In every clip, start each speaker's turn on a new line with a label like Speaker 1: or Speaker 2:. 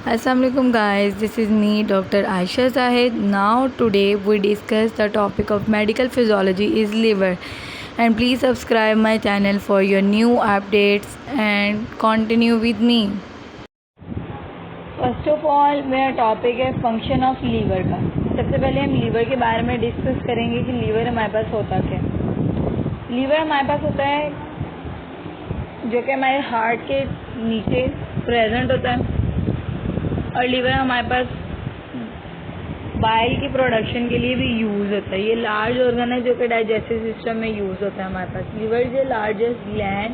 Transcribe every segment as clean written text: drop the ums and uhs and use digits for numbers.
Speaker 1: Assalamualaikum guys, this is me Dr. Aisha Zahid. Now today we discuss the topic of medical physiology is liver, and please subscribe my channel for your new updates and continue with me.
Speaker 2: First of all मेरा topic है function of liver का। सबसे पहले हम liver के बारे में discuss करेंगे कि लीवर हमारे पास होता क्या। लीवर हमारे पास होता है जो कि हमारे हार्ट के नीचे प्रेजेंट होता है, और लीवर हमारे पास बाइल की प्रोडक्शन के लिए भी यूज़ होता है। ये लार्ज ऑर्गन है जो कि डाइजेस्टिव सिस्टम में यूज़ होता है हमारे पास। Liver is the largest gland,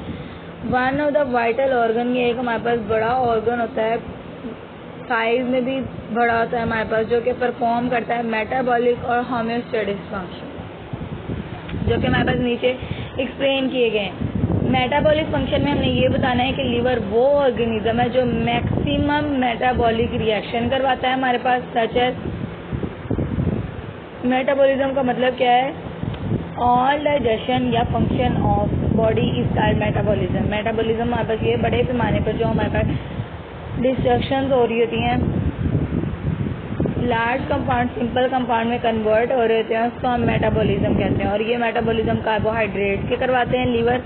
Speaker 2: one of the vital organ. ये एक हमारे पास बड़ा ऑर्गन होता है, साइज में भी बड़ा होता है हमारे पास, जो कि परफॉर्म करता है मेटाबॉलिक और होम्योस्टैटिक फंक्शन, जो कि हमारे पास नीचे एक्सप्लेन किए गए हैं। मेटाबॉलिक फंक्शन में हमने ये बताना है कि लीवर वो ऑर्गेनिज्म है जो मैक्सिमम मेटाबॉलिक रिएक्शन करवाता है हमारे पास, सच एज मेटाबॉलिज्म का मतलब क्या है, ऑल डाइजेशन या function of body is called metabolism. Metabolism हमारे पास ये बड़े पैमाने पर जो हमारे पास डिस्ट्रक्शंस हो रही होती हैं, लार्ज कंपाउंड सिंपल कंपाउंड में कन्वर्ट हो रहे होते हैं, उसको हम मेटाबॉलिज्म कहते हैं। और ये मेटाबॉलिज्म कार्बोहाइड्रेट के करवाते हैं, लीवर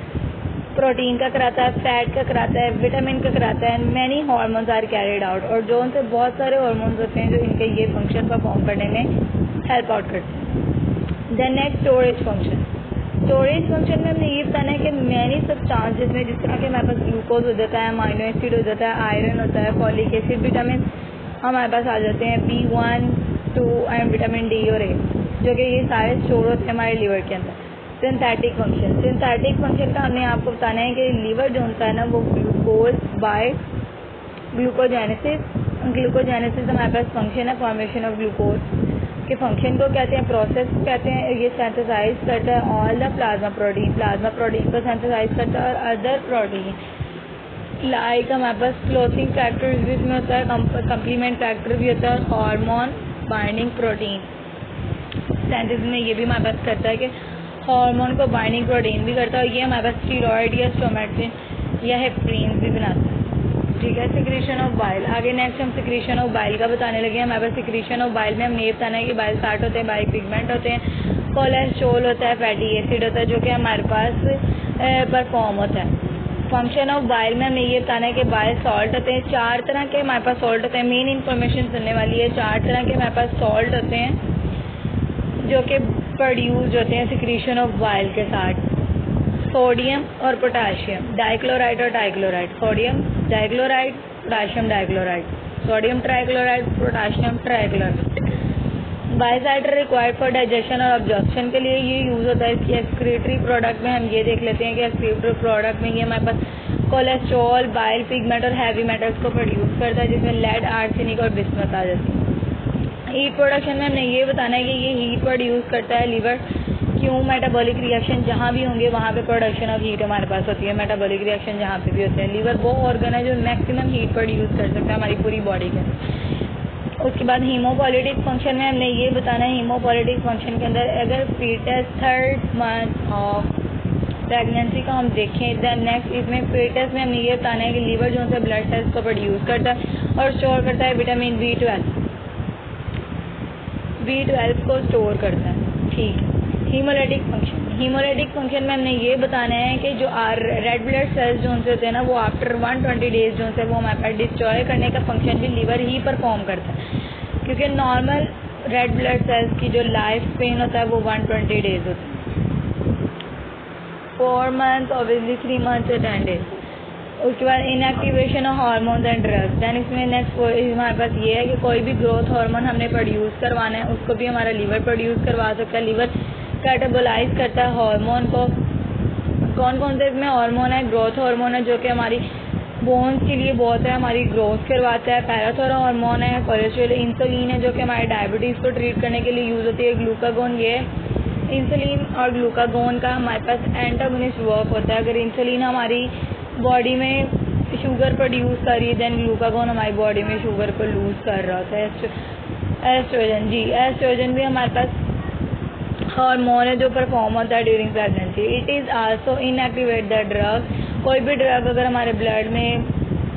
Speaker 2: प्रोटीन का कराता है, फैट का कराता है, विटामिन का कराता है, many hormones are carried out, और जो उनसे बहुत सारे हार्मोन्स होते हैं जो इनके ये फंक्शन परफॉर्म करने में हेल्प आउट करते हैं। Then next storage function. Storage function में हमने ये बताना है कि मैनी सब्सटेंसेस में, जिस तरह के हमारे पास ग्लूकोज हो जाता है, अमाइनो एसिड हो जाता है, आयरन होता है, फॉलिक एसिड, विटामिन हमारे पास आ जाते हैं, B1, 2 एंड विटामिन डी और ए, जो कि ये सारे स्टोर होते हैं हमारे लीवर के अंदर। Synthetic function. सिंथेटिक फंक्शन का हमने आपको बताना है कि लीवर जो होता है ना, वो ग्लूकोज बाय ग्लूकोजेनेसिस। ग्लूकोजेनेसिस हमारे पास फंक्शन है, फॉर्मेशन ऑफ ग्लूकोज के फंक्शन को कहते हैं, प्रोसेस को कहते हैं। ये सिंथेसाइज करता है ऑल द प्लाज्मा प्रोटीन को सिंथेसाइज करता है, और अदर प्रोटीन लाइक हमारे पास क्लोथिंग फैक्टर भी इसमें होता है, कंप्लीमेंट फैक्टर भी होता है, और हार्मोन बाइंडिंग प्रोटीन सिंथेसिस में ये भी हमारे पास करता है कि हार्मोन को बाइंडिंग प्रोटीन भी करता है। और ये हमारे पास स्टीरॉयड या स्टोमेटिन या हेपरिन भी बनाता है। ठीक है, सिक्रीशन ऑफ बाइल। आगे नेक्स्ट हम सिक्रीशन ऑफ बाइल का बताने लगे। हमारे पास सिक्रीशन ऑफ बाइल में हमने ये बताना है कि बाइल साल्ट होते हैं, बाइल पिगमेंट होते हैं, कोलेस्ट्रॉल होता है, फैटी एसिड होता है, जो कि हमारे पास परफॉर्म होता है। फंक्शन ऑफ बाइल में हमने ये बताना है कि बाइल सॉल्ट होते हैं, 4 तरह के हमारे पास सॉल्ट होते हैं। मेन इन्फॉर्मेशन सुनने वाली है, 4 तरह के हमारे पास सॉल्ट होते हैं जो कि प्रोड्यूस होते हैं सिक्रीशन ऑफ बाइल के साथ, सोडियम और पोटाशियम, डाइक्लोराइड और dichloride, sodium dichloride, potassium dichloride, sodium trichloride, potassium trichloride. बाइसाइडर रिक्वायर्ड फॉर डाइजेशन और ऑब्जॉर्प्शन के लिए ये यूज़ होता है। इसकी एक्सक्रीटरी प्रोडक्ट में हम ये देख लेते हैं कि एक्सक्रीटरी प्रोडक्ट में ये हमारे पास कोलेस्ट्रॉल, बाइल पिगमेंट और हैवी मेटल्स को प्रोड्यूस करता है, जिसमें लेड, आर्सेनिक और बिस्मथ आ जाती है। हीट प्रोडक्शन में हमने ये बताना है कि ये हीट प्रोड्यूस करता है लीवर। क्यों? मेटाबॉलिक रिएक्शन जहाँ भी होंगे वहाँ पे प्रोडक्शन ऑफ हीट हमारे पास होती है। मेटाबॉलिक रिएक्शन जहाँ पे भी होते हैं, लीवर वो ऑर्गन है जो मैक्सिमम हीट प्रोड्यूस कर सकता है हमारी पूरी बॉडी के। उसके बाद हीमोपोलिटिक फंक्शन में हमने ये बताना है, हीमोपोलिटिक फंक्शन के अंदर अगर foetus 3rd month of pregnancy का हम देखें, देन नेक्स्ट इसमें फीटस में हमें ये बताना है कि लीवर जो है ब्लड सेल्स को प्रोड्यूस करता है और स्टोर करता है विटामिन B12 को स्टोर करता है। ठीक है। हीमोलाइटिक फंक्शन में हमने ये बताना है कि जो रेड ब्लड सेल्स जो उनसे होते हैं ना, वो आफ्टर 120 डेज जो है वो हमारे पास डिस्ट्रॉय करने का फंक्शन भी लीवर ही परफॉर्म करता है, क्योंकि नॉर्मल रेड ब्लड सेल्स की जो लाइफ स्पेन होता है वो 120 डेज होता है, 4 मंथ ऑब्वियसली 3 मंथ से 10 डेज। उसके बाद inactivation of hormones and drugs. Then इसमें नेक्स्ट हमारे पास ये है कि कोई भी ग्रोथ हार्मोन हमने प्रोड्यूस करवाना है, उसको भी हमारा लीवर प्रोड्यूस करवा सकता है। लीवर कैटाबोलाइज करता है हार्मोन को। कौन कौन से इसमें हार्मोन है? ग्रोथ हार्मोन है जो कि हमारी बोन्स के लिए बहुत है, हमारी ग्रोथ करवाता है। पैराथोरमोन हार्मोन है, कोलेस्ट्रॉल, इंसुलिन है जो कि हमारे डायबिटीज़ को ट्रीट करने के लिए यूज़ होती है। ग्लूकागोन, ये इंसुलिन और ग्लूकागोन का हमारे पास एंटागोनिस्ट वर्क होता है। अगर इंसुलिन हमारी बॉडी में शुगर प्रोड्यूस कर रही है, देन ग्लूकागोन हमारी बॉडी में शुगर को लूज कर रहा होता है। एस्ट्रोजन, जी एस्ट्रोजन भी हमारे पास हार्मोन है जो परफॉर्म होता है during pregnancy. It is also inactivate the drug. कोई भी ड्रग अगर हमारे ब्लड में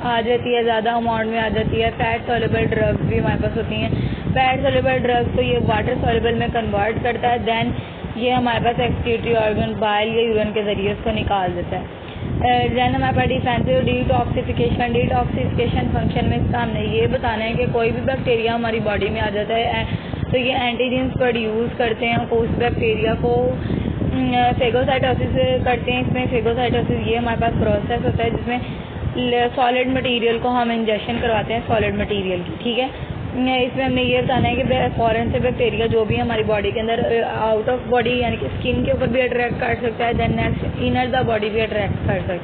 Speaker 2: आ जाती है, ज़्यादा अमाउंट में आ जाती है। फैट सॉल्युबल ड्रग्स भी हमारे पास होती हैं। फैट सॉल्युबल ड्रग्स तो ये वाटर सॉल्युबल में कन्वर्ट करता है, देन ये हमारे पास एक्सक्रीटरी ऑर्गन बाइल या यूरिन के ज़रिए उसको निकाल देता है। देन हमारे पास डिफेंसिव डिटॉक्सिफिकेशन। डिटॉक्सिफिकेशन फंक्शन में इसका हमने ये बताना है कि कोई भी बैक्टीरिया हमारी बॉडी में आ जाता है तो ये एंटीजेंस प्रोड्यूस करते हैं उस बैक्टीरिया को फेगोसाइटोसिस करते हैं। इसमें फेगोसाइटोसिस ये हमारे पास प्रोसेस होता है जिसमें सॉलिड मटेरियल को हम इंजेक्शन करवाते हैं सॉलिड मटेरियल की, ठीक है। इसमें हमने ये बताना है कि फॉरेन से बैक्टीरिया जो भी हमारी बॉडी के अंदर आउट ऑफ बॉडी यानी कि स्किन के ऊपर भी अट्रैक्ट कर सकता है, then next inner the body भी अट्रैक्ट कर सकता है।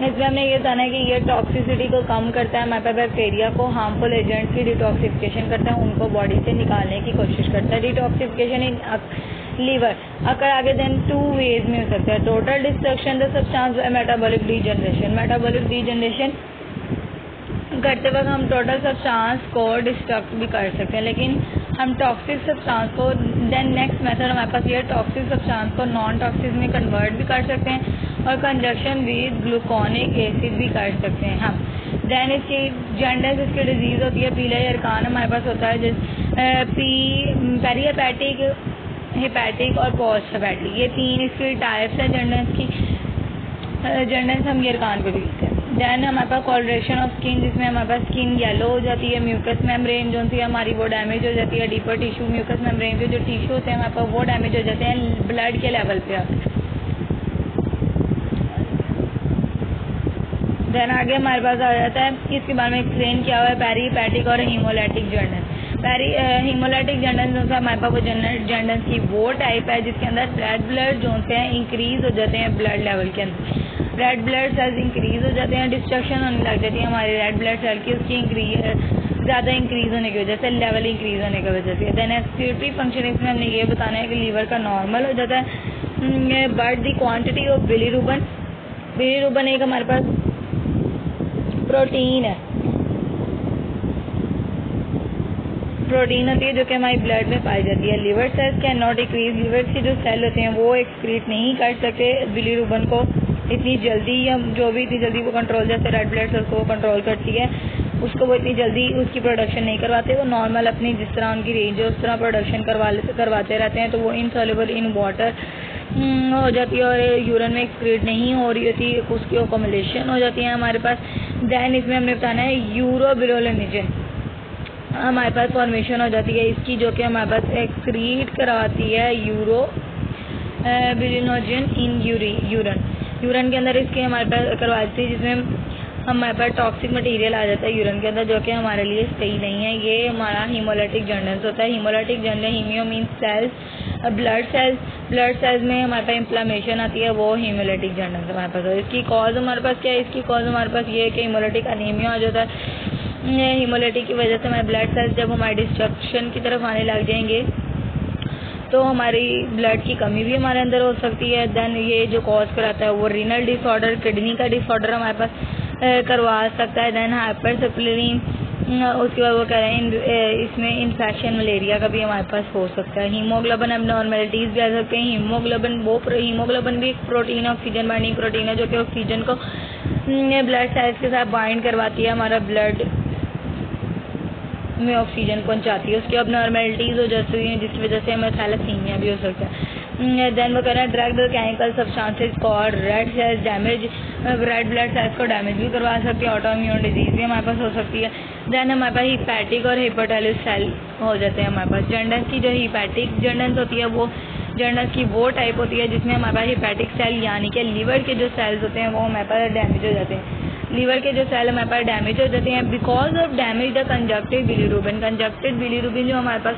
Speaker 2: इसमें हमने ये बताना है कि ये टॉक्सिसिटी को कम करता है, हमारे पास बैक्टीरिया को हार्मफुल एजेंट्स की डिटॉक्सिफिकेशन करता है, उनको बॉडी से निकालने की कोशिश करता है। डिटॉक्सिफिकेशन इन लीवर अगर आगे देन 2 वेज में हो सकता है। Total destruction the substance by metabolic degeneration. Metabolic degeneration करते वक्त हम टोटल सब्सटेंस को डिस्ट्रक्ट भी कर सकते हैं, लेकिन हम टॉक्सिक सब्सटेंस को देन नेक्स्ट मेथड हमारे पास ये टॉक्सिक सब्सटेंस को नॉन टॉक्सिक में कन्वर्ट भी कर सकते हैं और कंजक्शन विद ग्लूकोनिक एसिड भी कर सकते हैं हम। देन इसकी जॉन्डिस इसकी डिजीज़ होती है। पीला यरकान हमारे पास होता है पेरीहेपेटिक, हेपेटिक और पोस्ट हेपेटिक, ये 3 इसकी टाइप्स हैं जॉन्डिस की। जॉन्डिस हम यरकान को भी कहते हैं। देन हमारे पास कॉलरेशन ऑफ स्किन जिसमें हमारे पास स्किन येलो हो जाती है। म्यूकस मेम्ब्रेन जो सी हमारी वो डैमेज हो जाती है। डीपर टिश्यू म्यूकस मेम्ब्रेन के जो टिश्यू होते हैं हमारे पास वो डैमेज हो जाते हैं ब्लड के लेवल पे आते हैं। देन आगे हमारे पास आ जाता है इसके बारे में एक्सप्लेन किया हुआ है पेरीहेपेटिक और हीमोलाइटिक जॉन्डिस। हीमोलाइटिक जॉन्डिस जो है हमारे पास वो जॉन्डिस की वो टाइप है जिसके अंदर रेड ब्लड जो होते हैं इंक्रीज हो जाते हैं ब्लड लेवल के अंदर। रेड ब्लड सेल्स इंक्रीज हो जाते हैं, डिस्ट्रक्शन होने लग जाती है हमारे रेड ब्लड सेल की, उसकी ज़्यादा इंक्रीज होने की वजह से, लेवल इंक्रीज होने की वजह से। देन एक्सक्रीटरी फंक्शन इसमें हमने ये बताना है कि लीवर का नॉर्मल हो जाता है। But the quantity of bilirubin, bilirubin एक हमारे पास प्रोटीन है, प्रोटीन होती है जो कि हमारी ब्लड में पाई जाती है। Liver cells can not decrease, liver के जो सेल होते हैं वो एक्सक्रीट नहीं कर सकते बिलीरुबिन को इतनी जल्दी, या जो भी इतनी जल्दी वो कंट्रोल, जैसे रेड ब्लड सेल्स को वो कंट्रोल करती है उसको वो इतनी जल्दी उसकी प्रोडक्शन नहीं करवाते। वो नॉर्मल अपनी जिस तरह उनकी रेंज है उस तरह प्रोडक्शन करवाते रहते हैं, तो वो इनसॉल्युबल इन वाटर हो जाती है और यूरिन में एक्सक्रीट नहीं हो रही होती, उसकी ओकमुलेशन हो जाती है हमारे पास। देन इसमें हमने बताना है यूरोबिलोलिनिजन हमारे पास फॉर्मेशन हो जाती है इसकी, जो कि हमारे पास एक्सक्रीट करवाती है यूरोबिलिनोजन इन यूरिन के अंदर इसके हमारे पास करवाती है, जिसमें हमारे पास टॉक्सिक मटेरियल आ जाता है यूरिन के अंदर जो कि हमारे लिए सही नहीं है। ये हमारा हीमोलाइटिक जॉन्डिस होता है। Haemolytic jaundice, haemo means cells, blood cells में हमारे पास इन्फ्लेमेशन आती है, वो हीमोलाइटिक जॉन्डिस हमारे पास। इसकी कॉज हमारे पास क्या है? इसकी कॉज हमारे पास ये है कि हीमोलाइटिक अनीमिया आ जाता है। हीमोलाइटिक की वजह से हमारे ब्लड सेल्स जब हमारे डिस्ट्रक्शन की तरफ आने लग जाएंगे तो हमारी ब्लड की कमी भी हमारे अंदर हो सकती है। देन ये जो कॉज कराता है वो रीनल डिसऑर्डर, किडनी का डिसऑर्डर हमारे पास करवा सकता है। देन हाइपरसेप्लेनिन, उसके बाद वो कह रहे हैं इसमें इन्फेक्शन मलेरिया का भी हमारे पास हो सकता है। हीमोग्लोबिन एबनॉर्मेलिटीज़ भी आ सकते हैं। हीमोग्लोबिन भी एक प्रोटीन है, ऑक्सीजन बाइंडिंग प्रोटीन है जो कि ऑक्सीजन को ब्लड सेल्स के साथ बाइंड करवाती है, हमारा ब्लड में ऑक्सीजन पहुंचाती है। उसकी एबनॉर्मेलिटीज़ हो जाती हैं जिसकी वजह से हमें थैलेसीमिया भी हो सकता है। देन वो कह रहे हैं drug chemical substances cause red cells damage, red blood cells को डैमेज भी करवा सकती है। ऑटोइम्यून डिजीज़ भी हमारे पास हो सकती है। देन हमारे पास हिपैटिक और हेपेटाइटिस सेल हो जाते हैं हमारे पास। जॉन्डिस की जो हिपैटिक जॉन्डिस होती है वो जॉन्डिस की वो टाइप होती है जिसमें हमारे पास हिपैटिक सेल यानी कि लीवर के जो सेल्स होते हैं वो हमारे पास डैमेज हो जाते हैं। लीवर के जो सेल हमारे पास डैमेज हो जाते हैं because of damage the conjunctive bilirubin. Conjunctive bilirubin जो हमारे पास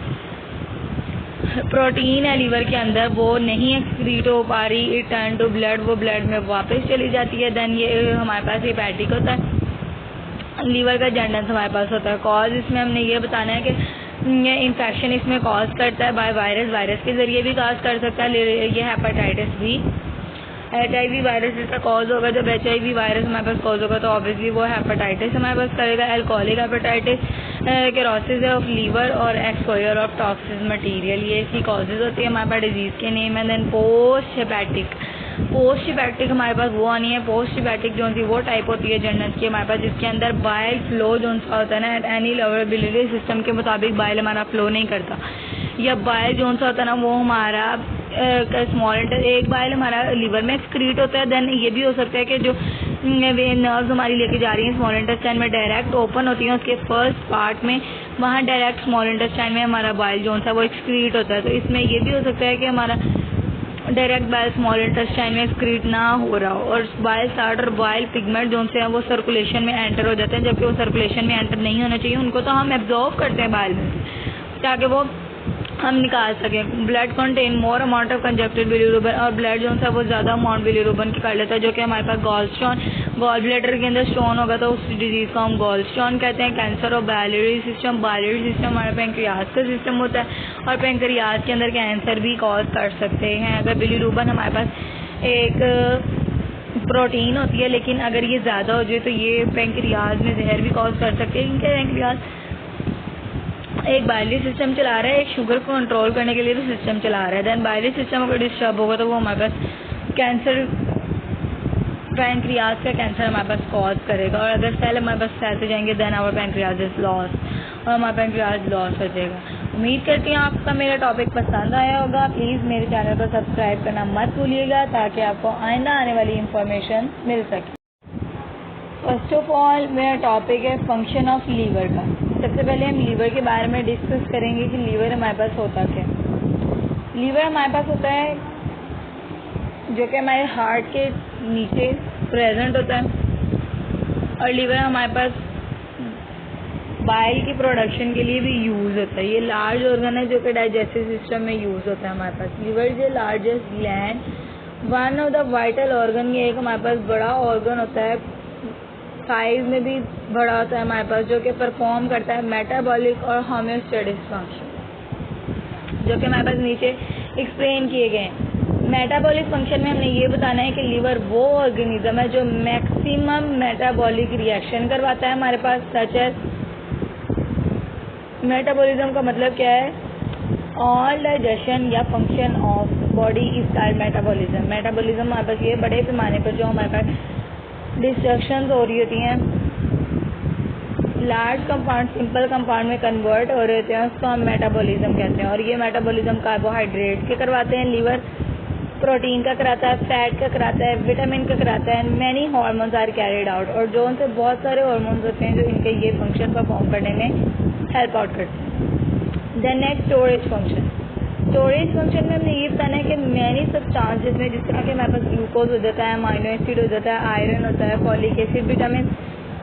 Speaker 2: प्रोटीन है लीवर के अंदर वो नहीं एक्सक्रीट हो पा रही, इट टर्न टू ब्लड, वो ब्लड में वापस चली जाती है। देन ये हमारे पास हिपैटिक होता है। लीवर का जॉन्डिस हमारे पास होता है। कॉज इसमें हमने ये बताना है कि ये इन्फेक्शन इसमें कॉज करता है बाय वायरस के ज़रिए भी कॉज कर सकता है। ये हेपेटाइटिस भी, HIV वायरस इसका कॉज होगा। जब HIV वायरस हमारे पास कॉज होगा तो ऑब्वियसली वो हेपेटाइटिस हमारे पास करेगा। एल्कोहलिक हेपेटाइटिस, केरोसिस ऑफ लीवर और एक्सपोजर ऑफ टॉक्सिक मटेरियल, ये इसकी कॉजेज होती है हमारे पास। डिजीज़ के नेम है। देन पोस्ट पोस्ट हिपैटिक हमारे पास वो आनी है। पोस्ट हिपैटिक जो सी वो टाइप होती है जनरल की हमारे पास, जिसके अंदर बाइल फ्लो जो सा होता है ना, at any level biliary system के मुताबिक बाइल हमारा फ्लो नहीं करता, या बाइल जो सा होता है ना वो हमारा स्मॉल एक बाइल हमारा लीवर में एक्सक्रीट होता है। देन ये भी हो सकता है कि जो वे नर्व्स हमारी लेके जा रही हैं स्मॉल इंटेस्टाइन में डायरेक्ट ओपन होती हैं उसके फर्स्ट पार्ट में, वहाँ डायरेक्ट स्मॉल इंटेस्टाइन में हमारा बाइल जो सा वो एक्सक्रीट होता है। तो इसमें ये भी हो सकता है कि हमारा डायरेक्ट बाइल स्मॉल इंटेस्टाइन में एक्सक्रीट ना हो रहा हो, और बाइल स्टार्ट और बाइल पिगमेंट जो से हैं वो सर्कुलेशन में एंटर हो जाते हैं, जबकि वो सर्कुलेशन में एंटर नहीं होना चाहिए। उनको तो हम एब्जॉर्व करते हैं बाइल में ताकि वो हम निकाल सकें। Blood contain more amount of conjugated bilirubin, और ब्लड जो है वो ज़्यादा अमाउंट बिलीरुबिन की कर लेता है, जो कि हमारे पास गॉल स्टोन, गॉल ब्लैडर के अंदर स्टोन होगा तो उस डिजीज़ को हम गॉल स्टोन कहते हैं। कैंसर और बायलियरी सिस्टम, बायलियरी सिस्टम हमारे पेंक्रियाज का सिस्टम होता है, और पेंक्रियाज के अंदर कैंसर भी कॉज कर सकते हैं। अगर बिलीरुबिन हमारे पास एक प्रोटीन होती है, लेकिन अगर ये ज़्यादा हो जाए तो ये पेंक्रियाज में जहर भी कॉज कर सकते हैं, क्योंकि पेंक्रियाज एक बायली सिस्टम चला रहा है, एक शुगर को कंट्रोल करने के लिए भी सिस्टम चला रहा है। देन बायली सिस्टम अगर डिस्टर्ब होगा तो वो हमारे पास कैंसर, पैंक्रियाज का कैंसर हमारे पास कॉज करेगा। और अगर सेल हमारे पास फैलते जाएंगे then our pancreas is loss, और हमारा पैंक्रियाज लॉस हो जाएगा। उम्मीद करती हूँ आपका मेरा टॉपिक पसंद आया होगा। प्लीज़ मेरे चैनल को सब्सक्राइब करना मत भूलिएगा ताकि आपको आइंदा आने वाली इंफॉर्मेशन मिल सके। फर्स्ट ऑफ ऑल मेरा टॉपिक है फंक्शन ऑफ लीवर का। सबसे पहले हम लीवर के बारे में डिस्कस करेंगे कि लीवर हमारे पास होता क्या। लीवर हमारे पास होता है जो कि हमारे हार्ट के नीचे प्रेजेंट होता है, और लीवर हमारे पास बाइल की प्रोडक्शन के लिए भी यूज़ होता है। ये लार्ज ऑर्गन है जो कि डाइजेस्टिव सिस्टम में यूज़ होता है हमारे पास। Liver is the largest gland, one of the vital organ. ये एक हमारे पास बड़ा ऑर्गन होता है, साइज में भी बड़ा होता है हमारे पास, जो कि परफॉर्म करता है मेटाबॉलिक और होम्योस्टैटिक फंक्शन, जो कि हमारे पास नीचे एक्सप्लेन किए गए हैं। मेटाबॉलिक फंक्शन में हमने ये बताना है कि लीवर वो ऑर्गेनिज्म है जो मैक्सिमम मेटाबॉलिक रिएक्शन करवाता है हमारे पास, सच एज मेटाबॉलिज्म का मतलब क्या है, ऑल डाइजेशन या function of body is called metabolism. Metabolism हमारे पास ये बड़े पैमाने पर जो हमारे पास डिस्ट्रक्शंस हो रही होती हैं, लार्ज कंपाउंड सिंपल कंपाउंड में कन्वर्ट हो रहे होते हैं, उसको हम मेटाबॉलिज्म कहते हैं। और ये मेटाबॉलिज्म कार्बोहाइड्रेट के करवाते हैं, लीवर प्रोटीन का कराता है, फैट का कराता है, विटामिन का कराता है, many hormones are carried out, और जो उनसे बहुत सारे हार्मोन्स होते हैं जो इनके ये फंक्शन परफॉर्म करने में हेल्प आउट करते हैं। Then next storage function. Storage function में हमने ये बताना है कि मैनी सब्सटेंसेस में, जिस तरह के हमारे पास ग्लूकोज हो जाता है, अमाइनो एसिड हो जाता है, आयरन होता है, फॉलिक एसिड, विटामिन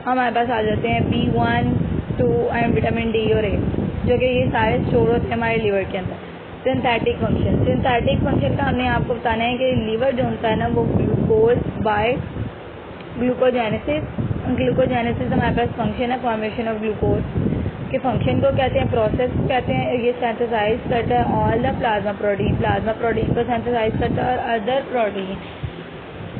Speaker 2: हमारे पास आ जाते हैं, B1, 2 एंड विटामिन डी और ए, जो कि ये सारे स्टोर होते हैं हमारे लीवर के अंदर। Synthetic function. सिंथेटिक फंक्शन का हमने आपको बताना है कि लीवर जो होता है ना वो ग्लूकोज बाय ग्लूकोजेनेसिस, ग्लूकोजेनेसिस हमारे पास फंक्शन है फॉर्मेशन ऑफ ग्लूकोज के फंक्शन को कहते हैं, प्रोसेस को कहते हैं। ये सिंथेसाइज करता है ऑल द प्लाज्मा प्रोटीन को सिंथेसाइज करता है, और अदर प्रोटीन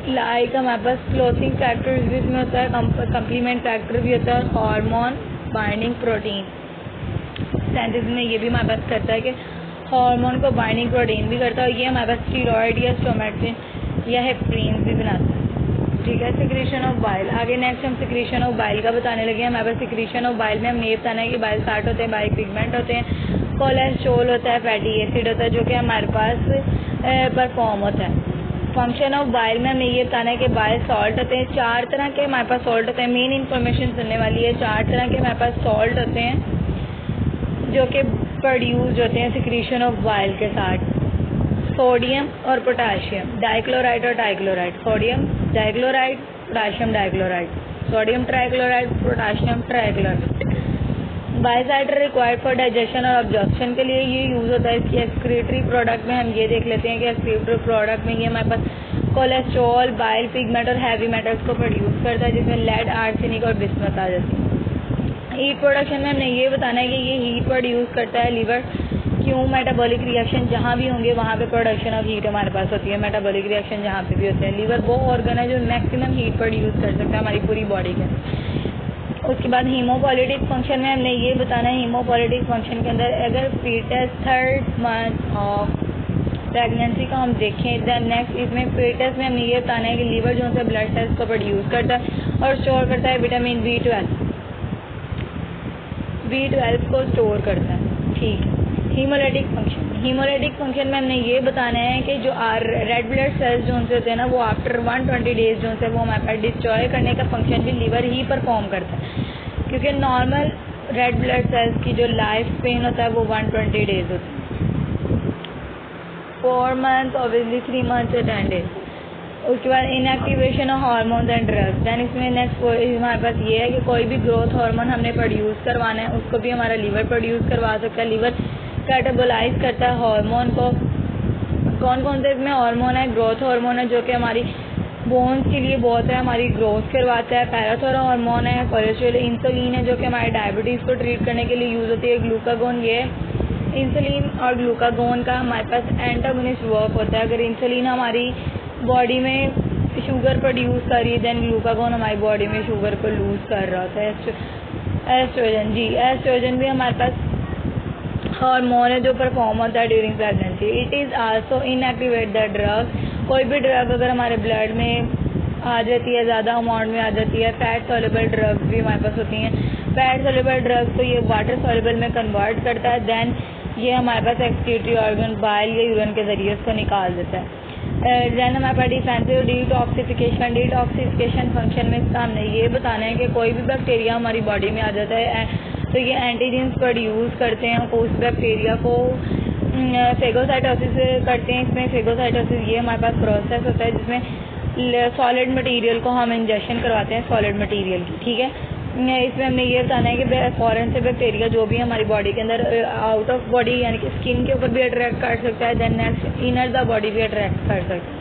Speaker 2: लाइक हमारे पास क्लोथिंग फैक्टर भी इसमें होता है, कंप्लीमेंट फैक्टर भी होता है, और हार्मोन बाइंडिंग प्रोटीन सिंथेसिस में ये भी हमारे पास करता है कि हार्मोन को बाइंडिंग प्रोटीन भी करता है, और ये हमारे पास स्टीरॉयड या स्टोमेटिन या हेपरिन भी बनाता है। ठीक है, सिक्रीशन ऑफ बाइल। आगे नेक्स्ट हम सिक्रीशन ऑफ बाइल का बताने लगे हैं। हमारे पास सिक्रीशन ऑफ बाइल में हमने ये बताना है कि बाइल स्टार्ट होते हैं, बाइल पिगमेंट होते हैं, कोलेस्ट्रॉल होता है, फैटी एसिड होता है, जो कि हमारे पास परफॉर्म होता है। फंक्शन ऑफ बाइल में हमने ये बताना है कि बाइल सॉल्ट होते हैं, 4 तरह के हमारे पास सॉल्ट होते हैं। मेन इन्फॉर्मेशन सुनने वाली है, 4 तरह के हमारे पास सॉल्ट होते हैं जो कि प्रोड्यूस होते हैं सिक्रीशन ऑफ बाइल के साथ, सोडियम और पोटाशियम, डाइक्लोराइड और dichloride, sodium dichloride, potassium dichloride, sodium trichloride, potassium trichloride. बायोसाइडर रिक्वायर्ड फॉर डाइजेशन और ऑब्जॉर्प्शन के लिए ये यूज़ होता है। इसकी एक्सक्रीटरी प्रोडक्ट में हम ये देख लेते हैं कि एक्सक्रीटरी प्रोडक्ट में ये हमारे पास कोलेस्ट्रॉल, बाइल पिगमेंट और हैवी मेटल्स को प्रोड्यूस करता है, जिसमें लेड, आर्सेनिक और बिस्मथ आ जाती है। हीट प्रोडक्शन में हमने ये बताना है कि ये हीट प्रोड्यूस करता है लीवर, क्यों, मेटाबॉलिक रिएक्शन जहाँ भी होंगे वहाँ पे प्रोडक्शन ऑफ हीट हमारे पास होती है। मेटाबॉलिक रिएक्शन जहाँ पे भी होते हैं, लीवर वो ऑर्गन है जो मैक्सिमम हीट प्रोड्यूस कर सकता है हमारी पूरी बॉडी के। उसके बाद हीमोपोलिटिक फंक्शन में हमने ये बताना है, हीमोपोलिटिक फंक्शन के अंदर अगर foetus 3rd month of pregnancy का हम देखें। दैन नेक्स्ट इसमें फेटस में हमें ये बताना है कि लीवर जो है ब्लड सेल्स को प्रोड्यूस करता है और स्टोर करता है विटामिन B12 को स्टोर करता है। ठीक है। हीमोलाइटिक फंक्शन में हमने ये बताना है कि जो रेड ब्लड सेल्स जो उनसे होते हैं ना, वो आफ्टर 120 डेज जो है वो हमारे पास डिस्ट्रॉय करने का फंक्शन भी लीवर ही परफॉर्म करता है, क्योंकि नॉर्मल रेड ब्लड सेल्स की जो लाइफ स्पेन होता है वो 120 डेज होता है, 4 मंथ ऑब्वियसली 3 मंथ से 10 डेज। उसके बाद inactivation of hormones and drugs. Then इसमें नेक्स्ट हमारे पास ये है कि कोई भी ग्रोथ हार्मोन हमने प्रोड्यूस करवाना है, उसको भी हमारा लीवर प्रोड्यूस करवा सकता है। लीवर कैटाबोलाइज करता है हार्मोन को। कौन कौन से इसमें हार्मोन है? ग्रोथ हार्मोन है जो कि हमारी बोन्स के लिए बहुत है, हमारी ग्रोथ करवाता है। पैराथोरमोन हार्मोन है, कोलेस्ट्रॉल। इंसुलिन है जो कि हमारे डायबिटीज़ को ट्रीट करने के लिए यूज़ होती है। ग्लूकागोन, ये इंसुलिन और ग्लूकागोन का हमारे पास एंटागोनिस्ट वर्क होता है। अगर इंसुलिन हमारी बॉडी में शुगर प्रोड्यूस कर रही है, देन ग्लूकागोन हमारी बॉडी में शुगर को लूज कर रहा होता है। एस्ट्रोजन, जी एस्ट्रोजन भी हमारे पास हार्मोन है जो परफॉर्म होता है during pregnancy. It is also inactivate the drug. कोई भी ड्रग अगर हमारे ब्लड में आ जाती है, ज़्यादा अमाउंट में आ जाती है, फैट सॉल्युबल ड्रग्स भी हमारे पास होती हैं। फैट सॉल्युबल ड्रग्स तो ये वाटर सॉल्युबल में कन्वर्ट करता है, देन ये हमारे पास एक्सक्रीटरी ऑर्गन बाइल या यूरिन के ज़रिए उसको निकाल देता है। देन हमारे पास डिफेंसिव डिटॉक्सिफिकेशन फंक्शन में इसका हमने ये बताना है कि कोई भी बैक्टीरिया हमारी बॉडी में आ जाता है तो ये एंटीजेंस प्रोड्यूस करते हैं, उस बैक्टीरिया को फेगोसाइटोसिस करते हैं। इसमें फेगोसाइटोसिस ये हमारे पास प्रोसेस होता है जिसमें सॉलिड मटेरियल को हम इंजेक्शन करवाते हैं सॉलिड मटेरियल की। ठीक है। इसमें हमने ये बताना है कि फॉरेन से बैक्टीरिया जो भी हमारी बॉडी के अंदर आउट ऑफ बॉडी यानी कि स्किन के ऊपर भी अट्रैक्ट कर सकता है, then next inner the body भी अट्रैक्ट कर सकता है।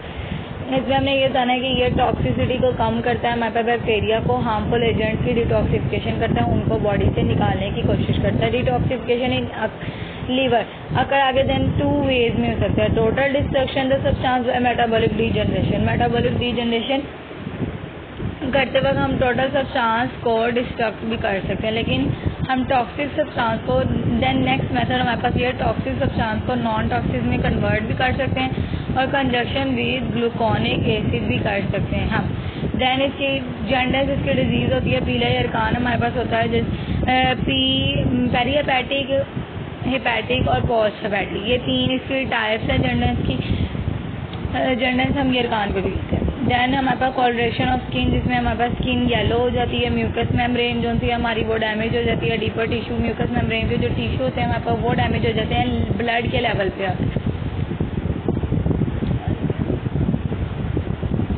Speaker 2: इसमें हमने ये बताना है कि ये टॉक्सिसिटी को कम करता है, हमारे पास बैक्टीरिया को हार्मफुल एजेंट्स की डिटॉक्सिफिकेशन करता है, उनको बॉडी से निकालने की कोशिश करता है। डिटॉक्सिफिकेशन इन लीवर अगर आगे देन 2 वेज में हो सकता है। Total destruction the substance by metabolic degeneration. Metabolic degeneration करते वक्त हम टोटल सब्सटेंस को डिस्ट्रक्ट भी कर सकते हैं, लेकिन हम टॉक्सिक सब्सटेंस को देन नेक्स्ट मेथड हमारे पास ये टॉक्सिक सब्सटेंस को नॉन टॉक्सिक में कन्वर्ट भी कर सकते हैं और कंजक्शन विद ग्लूकोनिक एसिड भी कर सकते हैं हम। देन इसकी जॉन्डिस इसकी डिजीज़ होती है। पीला यरकान हमारे पास होता है पेरीहेपेटिक, हेपेटिक और पोस्ट हेपेटिक, ये 3 इसकी टाइप्स हैं जॉन्डिस की। जॉन्डिस हम यरकान को भी कहते हैं। देन हमारे पास कॉलरेशन ऑफ स्किन जिसमें हमारे पास स्किन येलो हो जाती है। म्यूकस मेम्ब्रेन जो सी हमारी वो डैमेज हो जाती है। डीपर टिश्यू म्यूकस मेम्ब्रेन के जो टिश्यू होते हैं हमारे पास वो डैमेज हो जाते हैं ब्लड के लेवल पे आते हैं।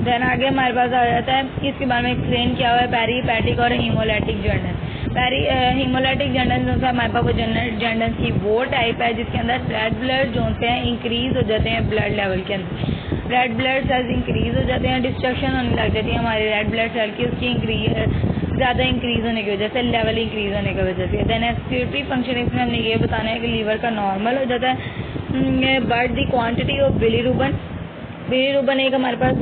Speaker 2: देन आगे हमारे पास आ जाता है, इसके बारे में एक्सप्लेन किया हुआ है पेरीहेपेटिक और हीमोलाइटिक जॉन्डिस। हीमोलाइटिक जॉन्डिस जो है हमारे पास वो जॉन्डिस की वो टाइप है जिसके अंदर रेड ब्लड जो होते हैं इंक्रीज हो जाते हैं ब्लड लेवल के अंदर। रेड ब्लड सेल्स इंक्रीज हो जाते हैं, डिस्ट्रक्शन होने लग जाती है हमारे रेड ब्लड सेल की, उसकी ज़्यादा इंक्रीज होने की वजह से, लेवल इंक्रीज होने की वजह से। देन एक्सक्रीटरी फंक्शन इसमें हमने ये बताना है कि लीवर का नॉर्मल हो जाता है। But the quantity of bilirubin एक हमारे पास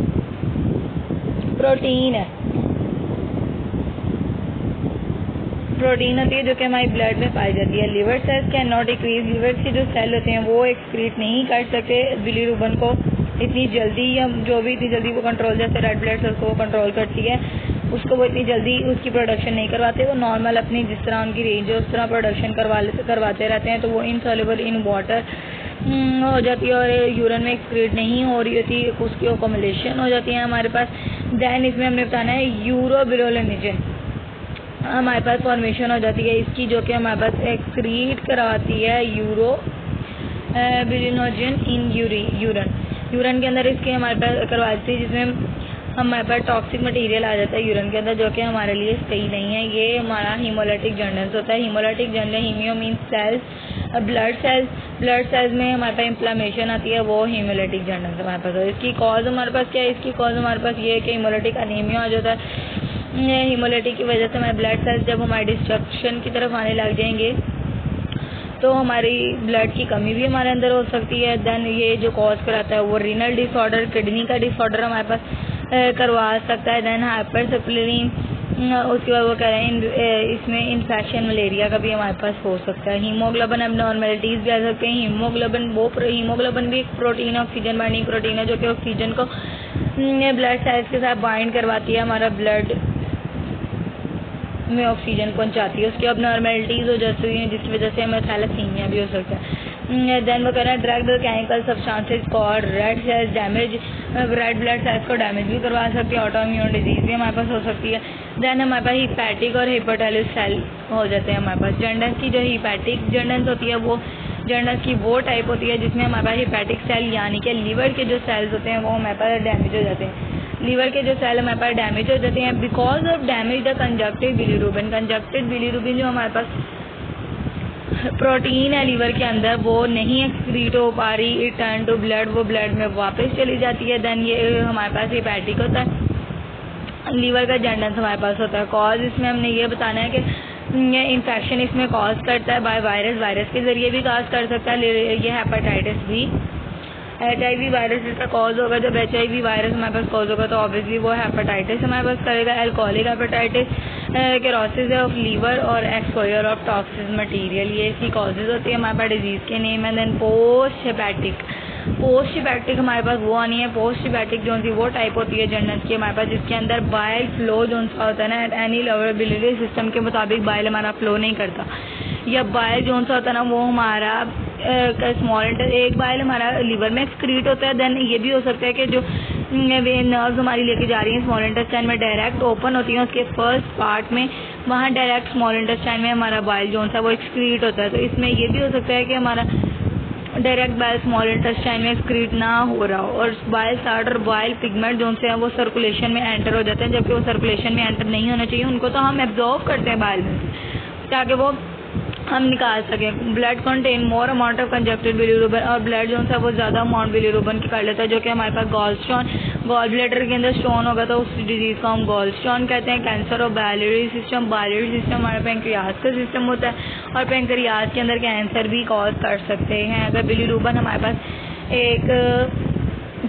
Speaker 2: प्रोटीन है, प्रोटीन होती है जो कि हमारी ब्लड में पाई जाती है। Liver cells can not decrease, liver के जो सेल होते हैं वो एक्सक्रीट नहीं कर सकते बिलीरुबिन को इतनी जल्दी, या जो भी इतनी जल्दी वो कंट्रोल, जैसे रेड ब्लड सेल्स को वो कंट्रोल करती है उसको वो इतनी जल्दी उसकी प्रोडक्शन नहीं करवाते। वो नॉर्मल अपनी जिस तरह उनकी रेंज है उस तरह प्रोडक्शन करवाते रहते हैं, तो वो इनसॉल्युबल इन वाटर हो जाती है और यूरिन में एक्सक्रीट नहीं हो रही होती, उसकी ओकमुलेशन हो जाती है हमारे पास। देन इसमें हमने बताना है यूरोबिलिनोजन हमारे पास फॉर्मेशन हो जाती है इसकी, जो कि हमारे पास एक्सक्रीट करवाती है यूरोबिलिनोजन इन यूरिन के अंदर इसके हमारे पास करवाती है, जिसमें हमारे पास टॉक्सिक मटेरियल आ जाता है यूरिन के अंदर जो कि हमारे लिए सही नहीं है। ये हमारा हीमोलाइटिक जॉन्डिस होता है। Haemolytic jaundice, haemo means cells, blood cells में हमारे पास इन्फ्लेमेशन आती है, वो हीमोलाइटिक जॉन्डिस हमारे पास है। इसकी कॉज हमारे पास क्या है? इसकी कॉज हमारे पास ये है कि हीमोलाइटिक अनीमिया आ जाता है। हीमोलाइटिक की वजह से हमारे ब्लड सेल्स जब हमारे डिस्ट्रक्शन की तरफ आने लग जाएंगे तो हमारी ब्लड की कमी भी हमारे अंदर हो सकती है। देन ये जो कॉज कराता है वो रीनल डिसऑर्डर, किडनी का डिसऑर्डर हमारे पास करवा सकता है। देन हाइपरसप्लेनिन उसके बाद वो कह रहे हैं इसमें इन्फेक्शन मलेरिया का भी हमारे पास हो सकता है। हीमोग्लोबिन एबनॉर्मेलिटीज़ भी आ सकते हैं। हीमोग्लोबिन भी एक प्रोटीन है, ऑक्सीजन बाइंडिंग प्रोटीन है, जो कि ऑक्सीजन को ब्लड सेल्स के साथ बाइंड करवाती है, हमारा ब्लड में ऑक्सीजन पहुंचाती है। उसकी एबनॉर्मेलिटीज़ हो जाती हैं जिसकी वजह से हमें थैलेसीमिया भी हो सकता है। देन वो कह रहे हैं drug chemical substances cause red cells damage, red blood cells को डैमेज भी करवा सकती है। ऑटो इम्यून डिजीज़ भी हमारे पास हो सकती है। देन हमारे पास हिपैटिक और हेपेटाइटिस सेल हो जाते हैं हमारे पास। जॉन्डिस की जो हिपैटिक जॉन्डिस होती है वो जॉन्डिस की वो टाइप होती है जिसमें हमारे पास हिपैटिक सेल यानी कि लीवर के जो सेल्स होते हैं वो हमारे पास डैमेज हो जाते हैं। लीवर के जो सेल हमारे पास डैमेज हो जाते हैं because of damage the conjunctive bilirubin. Conjunctive bilirubin जो हमारे पास प्रोटीन है लीवर के अंदर वो नहीं एक्सक्रीट हो पा रही, इट टर्न टू ब्लड, वो ब्लड में वापस चली जाती है। देन ये हमारे पास हिपैटिक होता है, लीवर का जॉन्डिस हमारे पास होता है। कॉज इसमें हमने ये बताना है कि ये इन्फेक्शन इसमें कॉज करता है बाय वायरस के ज़रिए भी कॉज कर सकता है। ये हेपेटाइटिस भी HIV वायरस इसका कॉज होगा। जब HIV वायरस हमारे पास कॉज होगा तो ऑब्वियसली वो हेपेटाइटिस हमारे पास करेगा। एल्कोहलिक हेपेटाइटिस, केरोसिस ऑफ लीवर और एक्सपोजर ऑफ टॉक्सिक मटेरियल, ये इसकी कॉजेज होती है हमारे पास डिजीज़ के नेम है। देन पोस्ट हिपैटिक हमारे पास वो आनी है। पोस्ट हिपैटिक जो सी वो टाइप होती है जॉन्डिस की हमारे पास जिसके अंदर बाइल फ्लो जो सा होता है ना, एनी लेवल बिलियरी सिस्टम के मुताबिक बाइल हमारा फ्लो नहीं करता, या बाइल जो सा होता है ना वो हमारा स्मॉल इंटेस्टाइन, एक बाइल हमारा लीवर में एक्सक्रीट होता है। देन ये भी हो सकता है कि जो वे नर्व्स हमारी लेके जा रही हैं स्मॉल इंटेस्टाइन में डायरेक्ट ओपन होती हैं उसके फर्स्ट पार्ट में, वहाँ डायरेक्ट स्मॉल इंटेस्टाइन में हमारा बाइल जो सा वो एक्सक्रीट होता है। तो इसमें ये भी हो सकता है कि हमारा डायरेक्ट बाइल स्मॉल इंटेस्टाइन में एक्सक्रीट ना हो रहा हो और बाइल साल्ट और बाइल पिगमेंट जो से हैं वो सर्कुलेशन में एंटर हो जाते हैं, जबकि वो सर्कुलेशन में एंटर नहीं होना चाहिए। उनको तो हम एब्जॉर्व करते हैं बाइल में ताकि वो हम निकाल सकें। Blood contain more amount of conjunctive bilirubin, और ब्लड जो है वो ज़्यादा अमाउंट बिलीरुबिन की कर लेता है, जो कि हमारे पास गॉल ब्लैडर के अंदर स्टोन होगा तो उस डिजीज़ को हम गॉल स्टोन कहते हैं। कैंसर और बायलियरी सिस्टम हमारे पेंक्रियाज का सिस्टम होता है और पेंक्रियाज के अंदर कैंसर भी कॉज कर सकते हैं। अगर बिलीरुबिन हमारे पास एक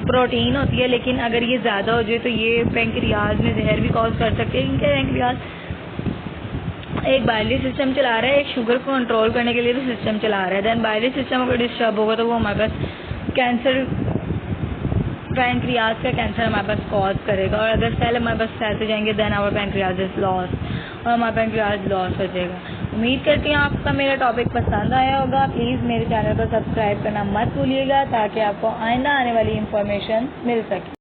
Speaker 2: प्रोटीन होती है लेकिन अगर ये ज़्यादा हो जाए तो ये पेंक्रियाज में जहर भी कॉज कर सकते हैं, क्योंकि पेंक्रियाज एक बायली सिस्टम चला रहा है, एक शुगर को कंट्रोल करने के लिए भी सिस्टम चला रहा है। देन बायली सिस्टम अगर डिस्टर्ब होगा तो वो हमारे पास कैंसर, पैंक्रियाज का कैंसर हमारे पास कॉज करेगा। और अगर सेल हमारे पास फैलते जाएंगे then our pancreas is loss, और हमारा पैंक्रियाज लॉस हो जाएगा। उम्मीद करती हूँ आपका मेरा टॉपिक पसंद आया होगा। प्लीज़ मेरे चैनल को सब्सक्राइब करना मत भूलिएगा ताकि आपको आइंदा आने वाली इन्फॉर्मेशन मिल सके।